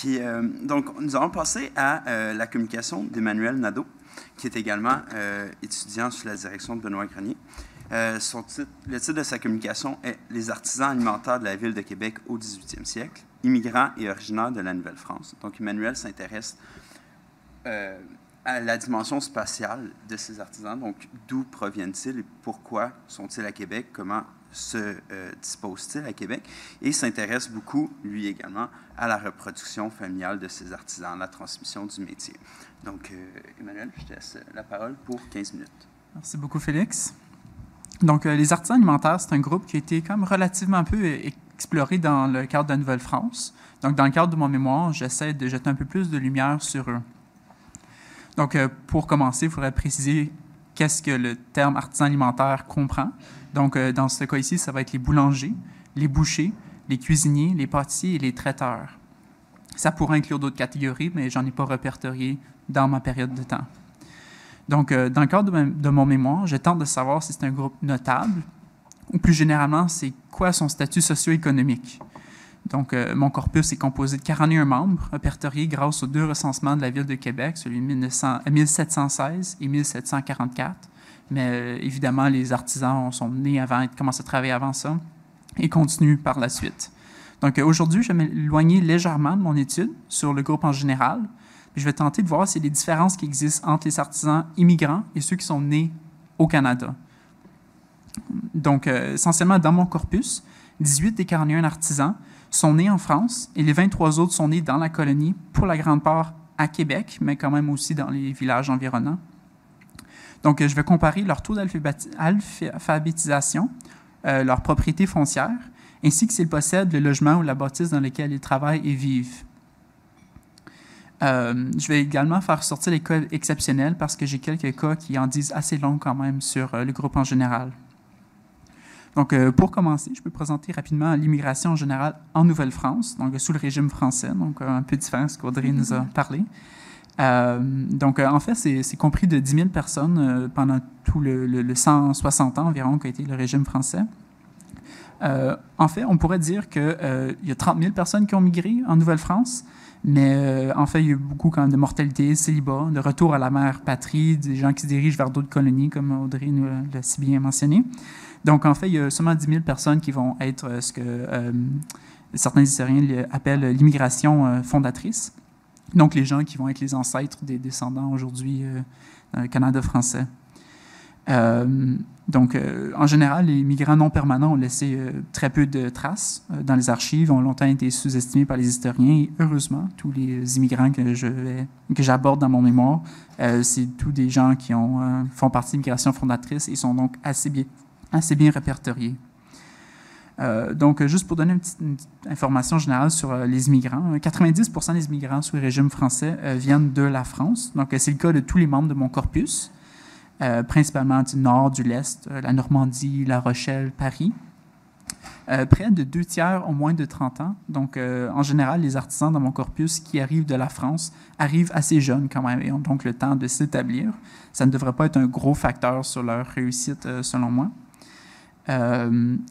Puis, donc, nous allons passer à la communication d'Emmanuel Nadeau, qui est également étudiant sous la direction de Benoît Grenier. Le titre de sa communication est « Les artisans alimentaires de la ville de Québec au 18e siècle, immigrants et originaires de la Nouvelle-France ». Donc, Emmanuel s'intéresse à la dimension spatiale de ces artisans. Donc, d'où proviennent-ils et pourquoi sont-ils à Québec? Comment se disposent-ils à Québec? Et s'intéresse beaucoup, lui également, à la reproduction familiale de ces artisans, la transmission du métier. Donc, Emmanuel, je te laisse la parole pour 15 minutes. Merci beaucoup, Félix. Donc, les artisans alimentaires, c'est un groupe qui a été quand même relativement peu exploré dans le cadre de la Nouvelle-France. Donc, dans le cadre de mon mémoire, j'essaie de jeter un peu plus de lumière sur eux. Donc, pour commencer, il faudrait préciser qu'est-ce que le terme artisan alimentaire comprend. Donc, dans ce cas ici, ça va être les boulangers, les bouchers, les cuisiniers, les pâtissiers et les traiteurs. Ça pourrait inclure d'autres catégories, mais j'en ai pas répertorié dans ma période de temps. Donc, dans le cadre de mon mémoire, je tente de savoir si c'est un groupe notable ou plus généralement, c'est quoi son statut socio-économique. Donc, mon corpus est composé de 41 membres, répertoriés grâce aux 2 recensements de la Ville de Québec, celui de 1716 et 1744. Mais évidemment, les artisans sont nés avant, ils commencent à travailler avant ça et continuent par la suite. Donc, aujourd'hui, je vais m'éloigner légèrement de mon étude sur le groupe en général. Puis je vais tenter de voir s'il y a des différences qui existent entre les artisans immigrants et ceux qui sont nés au Canada. Donc, essentiellement, dans mon corpus, 18 des 41 artisans sont nés en France et les 23 autres sont nés dans la colonie, pour la grande part à Québec, mais quand même aussi dans les villages environnants. Donc, je vais comparer leur taux d'alphabétisation, leur propriété foncière, ainsi que s'ils possèdent le logement ou la bâtisse dans lequel ils travaillent et vivent. Je vais également faire sortir les cas exceptionnels parce que j'ai quelques cas qui en disent assez long quand même sur le groupe en général. Donc, pour commencer, je peux présenter rapidement l'immigration en général en Nouvelle-France, donc sous le régime français, donc un peu différent de ce qu'Audrey nous a parlé. Donc, en fait, c'est compris de 10 000 personnes pendant tout le 160 ans environ qu'a été le régime français. En fait, on pourrait dire qu'il y a 30 000 personnes qui ont migré en Nouvelle-France, mais en fait, il y a eu beaucoup quand même de mortalité, célibat, de retour à la mère patrie, des gens qui se dirigent vers d'autres colonies, comme Audrey nous l'a si bien mentionné. Donc, en fait, il y a seulement 10 000 personnes qui vont être ce que certains historiens appellent l'immigration fondatrice. Donc, les gens qui vont être les ancêtres des descendants aujourd'hui dans le Canada français. Donc, en général, les migrants non permanents ont laissé très peu de traces dans les archives, ont longtemps été sous-estimés par les historiens. Et heureusement, tous les immigrants que j'aborde dans mon mémoire, c'est tous des gens qui font partie de l'immigration fondatrice et sont donc assez bien répertoriés. Donc, juste pour donner une petite information générale sur les immigrants, 90% des immigrants sous le régime français viennent de la France. Donc, c'est le cas de tous les membres de mon corpus, principalement du Nord, du l'Est, la Normandie, La Rochelle, Paris. Près de 2 tiers ont moins de 30 ans. Donc, en général, les artisans dans mon corpus qui arrivent de la France arrivent assez jeunes quand même et ont donc le temps de s'établir. Ça ne devrait pas être un gros facteur sur leur réussite, selon moi.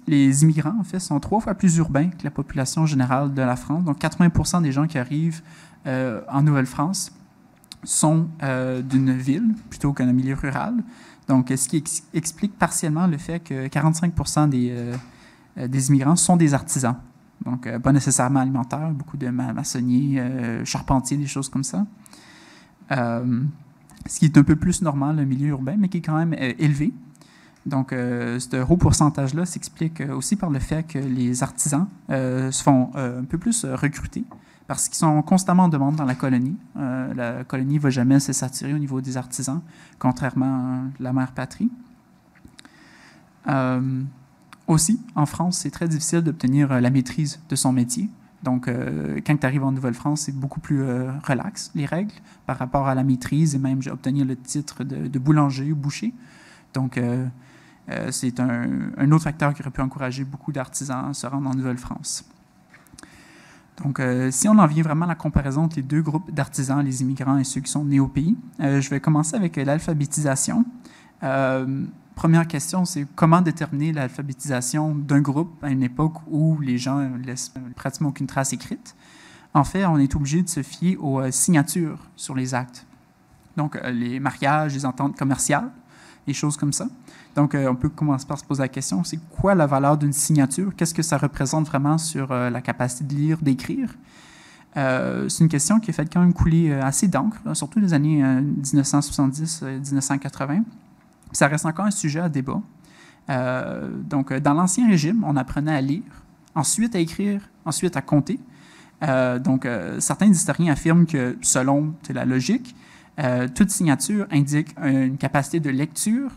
Les immigrants, en fait, sont 3 fois plus urbains que la population générale de la France. Donc, 80% des gens qui arrivent en Nouvelle-France sont d'une ville plutôt qu'un milieu rural. Donc, ce qui explique partiellement le fait que 45% des immigrants sont des artisans. Donc, pas nécessairement alimentaires, beaucoup de maçonniers, charpentiers, des choses comme ça. Ce qui est un peu plus normal, le milieu urbain, mais qui est quand même élevé. Donc, ce haut pourcentage-là s'explique aussi par le fait que les artisans se font un peu plus recruter parce qu'ils sont constamment en demande dans la colonie. La colonie ne va jamais se saturer au niveau des artisans, contrairement à la mère patrie. Aussi, en France, c'est très difficile d'obtenir la maîtrise de son métier. Donc, quand tu arrives en Nouvelle-France, c'est beaucoup plus relax, les règles, par rapport à la maîtrise et même obtenir le titre de boulanger ou boucher. Donc, c'est un autre facteur qui aurait pu encourager beaucoup d'artisans à se rendre en Nouvelle-France. Donc, si on en vient vraiment à la comparaison entre les 2 groupes d'artisans, les immigrants et ceux qui sont nés au pays, je vais commencer avec l'alphabétisation. Première question, c'est comment déterminer l'alphabétisation d'un groupe à une époque où les gens ne laissent pratiquement aucune trace écrite. En fait, on est obligé de se fier aux signatures sur les actes. Donc, les mariages, les ententes commerciales, des choses comme ça. Donc, on peut commencer par se poser la question, c'est quoi la valeur d'une signature? Qu'est-ce que ça représente vraiment sur la capacité de lire, d'écrire? C'est une question qui a fait quand même couler assez d'encre, surtout les années 1970-1980. Ça reste encore un sujet à débat. Donc, dans l'Ancien Régime, on apprenait à lire, ensuite à écrire, ensuite à compter. Donc, certains historiens affirment que, selon la logique, toute signature indique une capacité de lecture,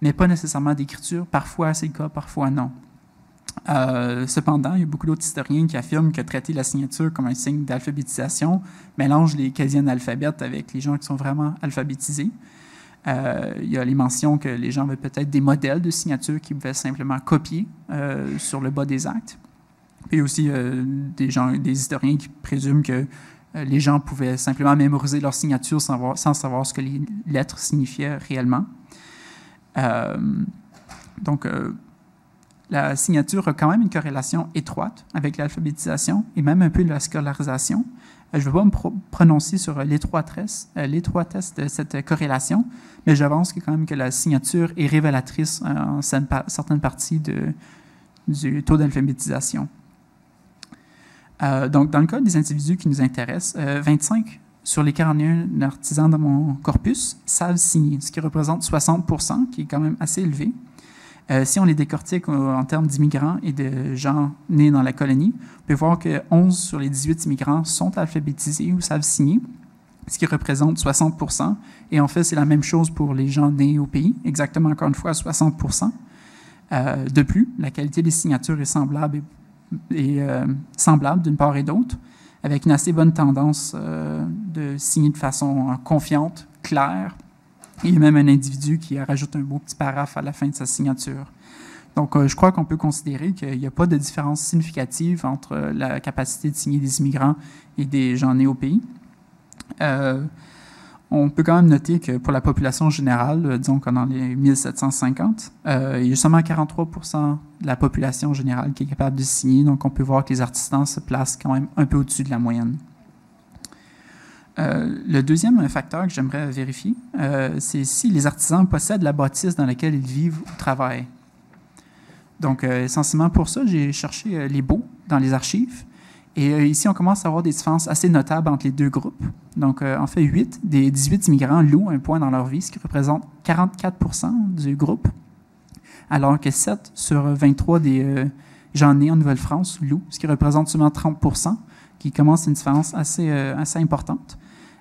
mais pas nécessairement d'écriture. Parfois, c'est le cas, parfois non. Cependant, il y a beaucoup d'autres historiens qui affirment que traiter la signature comme un signe d'alphabétisation mélange les quasi-analphabètes avec les gens qui sont vraiment alphabétisés. Il y a les mentions que les gens avaient peut-être des modèles de signature qu'ils pouvaient simplement copier sur le bas des actes. Puis aussi des historiens qui présument que les gens pouvaient simplement mémoriser leur signature sans savoir ce que les lettres signifiaient réellement. Donc, la signature a quand même une corrélation étroite avec l'alphabétisation et même un peu la scolarisation. Je ne vais pas me prononcer sur l'étroitesse de cette corrélation, mais j'avance quand même que la signature est révélatrice en certaines parties du taux d'alphabétisation. Donc, dans le cas des individus qui nous intéressent, 25 sur les 41 artisans dans mon corpus savent signer, ce qui représente 60 %, qui est quand même assez élevé. Si on les décortique en termes d'immigrants et de gens nés dans la colonie, on peut voir que 11 sur les 18 immigrants sont alphabétisés ou savent signer, ce qui représente 60 %. Et en fait, c'est la même chose pour les gens nés au pays, exactement encore une fois 60 %. De plus, la qualité des signatures est semblable d'une part et d'autre, avec une assez bonne tendance de signer de façon confiante, claire. Et il y a même un individu qui rajoute un beau petit paraphe à la fin de sa signature. Donc, je crois qu'on peut considérer qu'il n'y a pas de différence significative entre la capacité de signer des immigrants et des gens nés au pays. On peut quand même noter que pour la population générale, disons que dans les 1750, il y a seulement 43 % de la population générale qui est capable de signer. Donc, on peut voir que les artisans se placent quand même un peu au-dessus de la moyenne. Le deuxième facteur que j'aimerais vérifier, c'est si les artisans possèdent la bâtisse dans laquelle ils vivent ou travaillent. Donc, essentiellement pour ça, j'ai cherché les baux dans les archives. Et ici, on commence à avoir des différences assez notables entre les deux groupes. Donc, en fait, 8 des 18 immigrants louent un point dans leur vie, ce qui représente 44 % du groupe, alors que 7 sur 23 des gens nés en Nouvelle-France louent, ce qui représente seulement 30 %, qui commence une différence assez importante.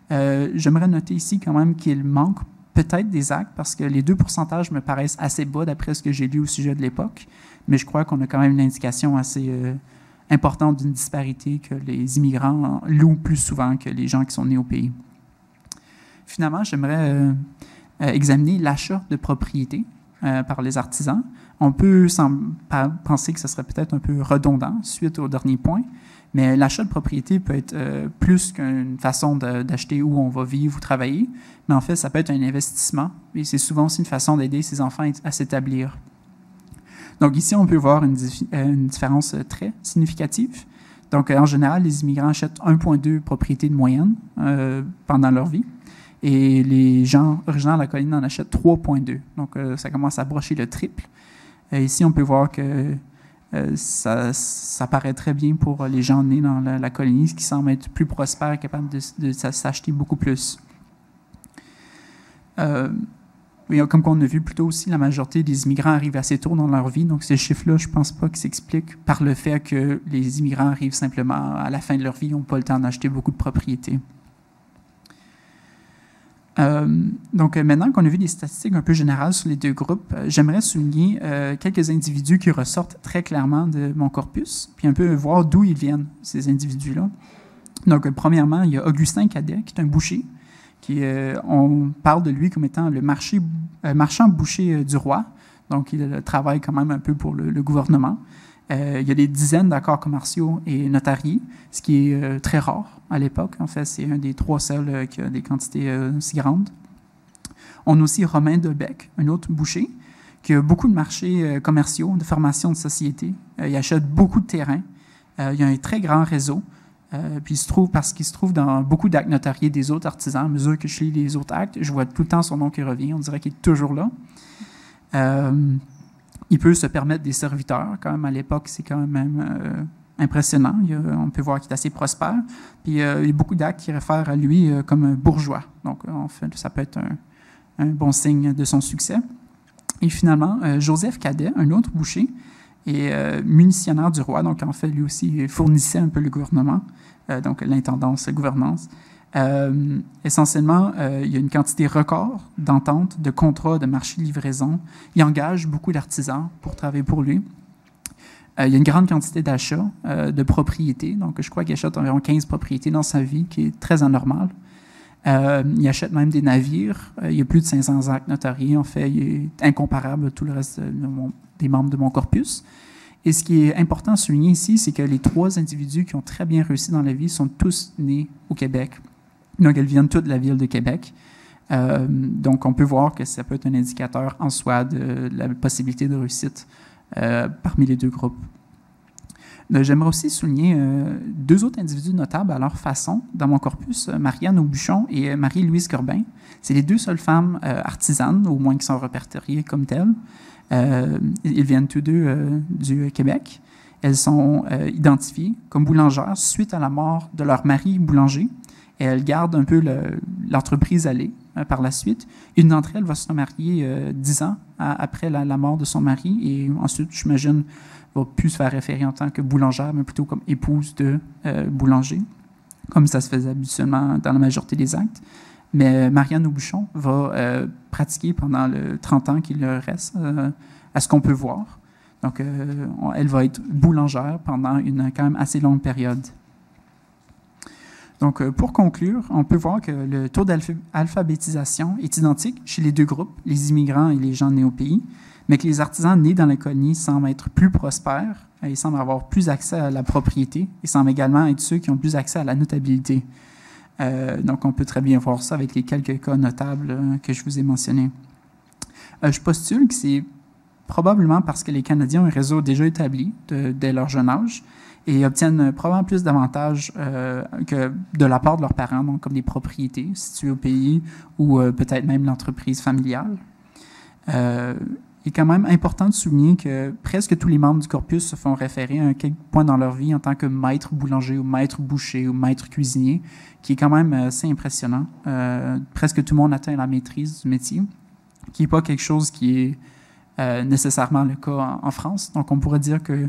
J'aimerais noter ici quand même qu'il manque peut-être des actes parce que les 2 pourcentages me paraissent assez bas d'après ce que j'ai lu au sujet de l'époque, mais je crois qu'on a quand même une indication assez importante d'une disparité que les immigrants louent plus souvent que les gens qui sont nés au pays. Finalement, j'aimerais examiner l'achat de propriétés par les artisans. On peut penser que ce serait peut-être un peu redondant suite au dernier point, mais l'achat de propriété peut être plus qu'une façon d'acheter où on va vivre ou travailler, mais en fait, ça peut être un investissement et c'est souvent aussi une façon d'aider ses enfants à s'établir. Donc ici, on peut voir une différence très significative. Donc en général, les immigrants achètent 1,2 propriétés de moyenne pendant leur vie et les gens originaires de la colonie en achètent 3,2. Donc ça commence à brocher le triple. Ici, on peut voir que ça paraît très bien pour les gens nés dans la colonie, qui semblent être plus prospères et capables de s'acheter beaucoup plus. Comme on a vu plus tôt aussi, la majorité des immigrants arrivent assez tôt dans leur vie. Donc, ces chiffres-là, je ne pense pas qu'ils s'expliquent par le fait que les immigrants arrivent simplement à la fin de leur vie et n'ont pas le temps d'acheter beaucoup de propriétés. Donc, maintenant qu'on a vu des statistiques un peu générales sur les deux groupes, j'aimerais souligner quelques individus qui ressortent très clairement de mon corpus, puis un peu voir d'où ils viennent, ces individus-là. Donc, premièrement, il y a Augustin Cadet, qui est un boucher, on parle de lui comme étant le marchand boucher du roi, donc il travaille quand même un peu pour le gouvernement. Il y a des dizaines d'accords commerciaux et notariés, ce qui est très rare à l'époque. En fait, c'est un des 3 seuls qui a des quantités si grandes. On a aussi Romain Delbecq, un autre boucher, qui a beaucoup de marchés commerciaux, de formation de société. Il achète beaucoup de terrains. Il y a un très grand réseau. Puis parce qu'il se trouve dans beaucoup d'actes notariés des autres artisans. À mesure que je lis les autres actes, je vois tout le temps son nom qui revient. On dirait qu'il est toujours là. Il peut se permettre des serviteurs. Quand même, à l'époque, c'est quand même impressionnant. On peut voir qu'il est assez prospère. Puis il y a beaucoup d'actes qui réfèrent à lui comme un bourgeois. Donc, en fait, ça peut être un bon signe de son succès. Et finalement, Joseph Cadet, un autre boucher, est munitionnaire du roi. Donc, en fait, lui aussi fournissait un peu le gouvernement, donc l'intendance, la gouvernance. Essentiellement, il y a une quantité record d'ententes, de contrats, de marchés de livraison. Il engage beaucoup d'artisans pour travailler pour lui. Il y a une grande quantité d'achats de propriétés. Donc, je crois qu'il achète environ 15 propriétés dans sa vie, qui est très anormal. Il achète même des navires. Il y a plus de 500 actes notariés. En fait, il est incomparable à tout le reste des membres de mon corpus. Et ce qui est important à souligner ici, c'est que les 3 individus qui ont très bien réussi dans la vie sont tous nés au Québec. Donc, elles viennent toutes de la ville de Québec. Donc, on peut voir que ça peut être un indicateur en soi de la possibilité de réussite parmi les 2 groupes. J'aimerais aussi souligner 2 autres individus notables à leur façon dans mon corpus, Marianne Aubuchon et Marie-Louise Corbin. C'est les 2 seules femmes artisanes, au moins qui sont répertoriées comme telles. Ils viennent tous 2 du Québec. Elles sont identifiées comme boulangères suite à la mort de leur mari boulanger. Et elles gardent un peu l'entreprise allée par la suite. Une d'entre elles va se remarier 10 ans après la mort de son mari. Et ensuite, j'imagine, va plus se faire référer en tant que boulangère, mais plutôt comme épouse de boulanger, comme ça se faisait habituellement dans la majorité des actes. Mais Marianne Aubuchon va pratiquer pendant le 30 ans qu'il leur reste, à ce qu'on peut voir. Donc, elle va être boulangère pendant une quand même assez longue période. Donc, pour conclure, on peut voir que le taux d'alphabétisation est identique chez les 2 groupes, les immigrants et les gens nés au pays, mais que les artisans nés dans la colonie semblent être plus prospères, ils semblent avoir plus accès à la propriété, ils semblent également être ceux qui ont plus accès à la notabilité. Donc, on peut très bien voir ça avec les quelques cas notables que je vous ai mentionnés. Je postule que c'est probablement parce que les Canadiens ont un réseau déjà établi dès leur jeune âge et obtiennent probablement plus d'avantages que de la part de leurs parents, donc comme des propriétés situées au pays ou peut-être même l'entreprise familiale. Il est quand même important de souligner que presque tous les membres du corpus se font référer à un quelque point dans leur vie en tant que maître boulanger ou maître boucher ou maître cuisinier, qui est quand même assez impressionnant. Presque tout le monde atteint la maîtrise du métier, qui n'est pas quelque chose qui est nécessairement le cas en France. Donc, on pourrait dire que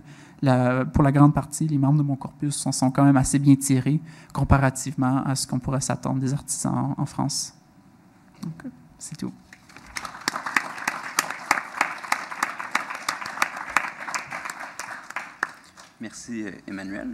pour la grande partie, les membres de mon corpus sont quand même assez bien tirés comparativement à ce qu'on pourrait s'attendre des artisans en France. Donc, c'est tout. Merci, Emmanuel.